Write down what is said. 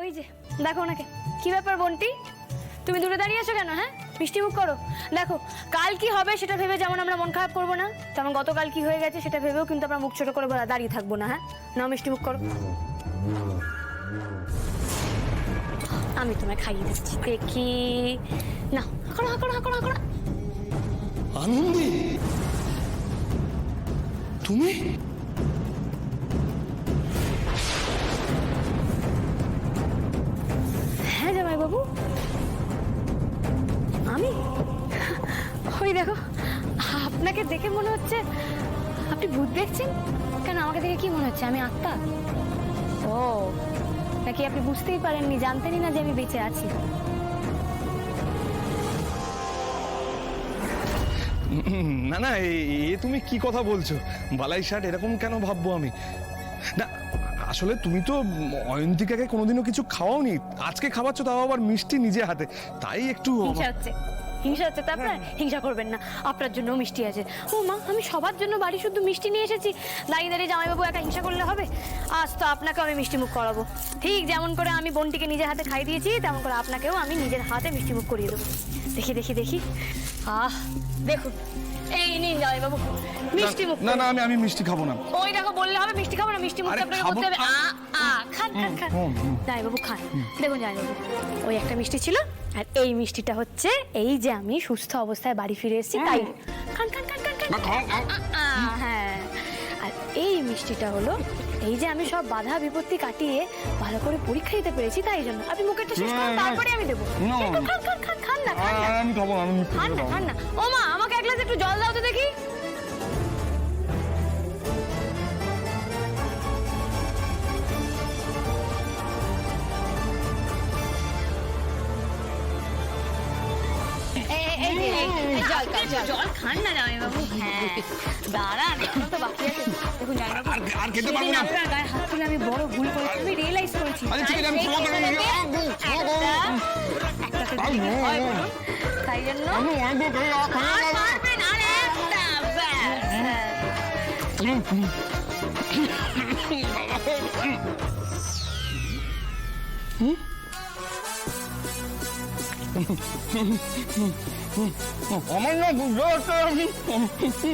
ওই যে দেখো ওনাকে। কি ব্যাপার বন্টি, তুমি দূরে দাঁড়িয়ে আছো কেন? হ্যাঁ, মিষ্টি মুখ করো। দেখো কাল কি হবে সেটা ভেবে যেমন আমরা মন খারাপ করবো না, তেমন গতকাল কি হয়ে গেছে সেটা ভেবেও কিন্তু আমরা মুখ ছোট করে দাঁড়িয়ে থাকবো না। হ্যাঁ, নাও মিষ্টি মুখ করো। আমি তোমায় খাইয়ে দিচ্ছি, দেখি না। হাঁকড়া হাঁকড়া হাঁকড়া হাঁকড়া। আনন্দি, তুমি? হ্যাঁ জামাই বাবু, আমি। ওই দেখো, আপনাকে দেখে মনে হচ্ছে আপনি ভূত দেখছেন কেন? আমাকে দেখে কি মনে হচ্ছে আমি আত্মা? ও নাকি আপনি বুঝতেই পারেননি, জানতেনই না যে আমি বেঁচে আছি? না না, এ তুমি কি কথা বলছো? বালাই শার্ট এরকম কেন ভাববো আমি? না আসলে তুমি তো অয়ন্তিকাকে কোনোদিনও কিছু খাওয়াওনি, আজকে খাওয়াচ্ছ, তাও আবার মিষ্টি নিজে হাতে, তাই একটু হিংসা হচ্ছে, হিংসা হচ্ছে। তারপর হিংসা করবেন না, আপনার জন্য মিষ্টি আছে। ও মা, আমি সবার জন্য বাড়ি শুধু মিষ্টি নিয়ে এসেছি, দাঁড়িয়ে দাঁড়িয়ে জামাইবাবু একা হিংসা করলে হবে? আজ তো আপনাকেও আমি মিষ্টি মুখ করাবো, ঠিক যেমন করে আমি বোনটিকে নিজের হাতে খাই দিয়েছি, তেমন করে আপনাকেও আমি নিজের হাতে মিষ্টি মুখ করিয়ে দেবো। দেখি দেখি দেখি, আহ দেখুন, এই নিন জামাইবাবু মিষ্টি মুখ। না না, আমি মিষ্টি খাবো না। ওই দেখো, বললে হবে মিষ্টি খাবো না, মিষ্টি মুখ আপনাকে করতে হবে। খান খান খান জামাইবাবু, খান। দেখুন জামাইবাবু, ওই একটা মিষ্টি ছিল, আর এই মিষ্টিটা হচ্ছে এই যে আমি সুস্থ অবস্থায় বাড়ি ফিরে এসেছি তাই। খান খান খান খান খান। হ্যাঁ, আর এই মিষ্টিটা হলো এই যে আমি সব বাধা বিপত্তি কাটিয়ে ভালো করে পরীক্ষা দিতে পেরেছি তাই জন্য। আপনি মুখেরটা শেষ করুন, তারপরে আমি দেবো। খান খান খান খান না, খান না, আমি খাবো না, আমি মিষ্টি খান না, খান না। ও মা, আমাকে এক গ্লাস একটু জল দাও তো দেখি। জল খান না জামাইবাবু। হ্যাঁ দাঁড়ান, এখনো তো বাকি আছে। দেখুন জামাইবাবু, আর খেতে পারবো না। আপনার গায়ে হাত তুলে আমি বড় ভুল করেছি, আমি রিয়েলাইজ করেছি। তাই জন্য পারবেন আর একটা, আমার না বুঝতে পারছি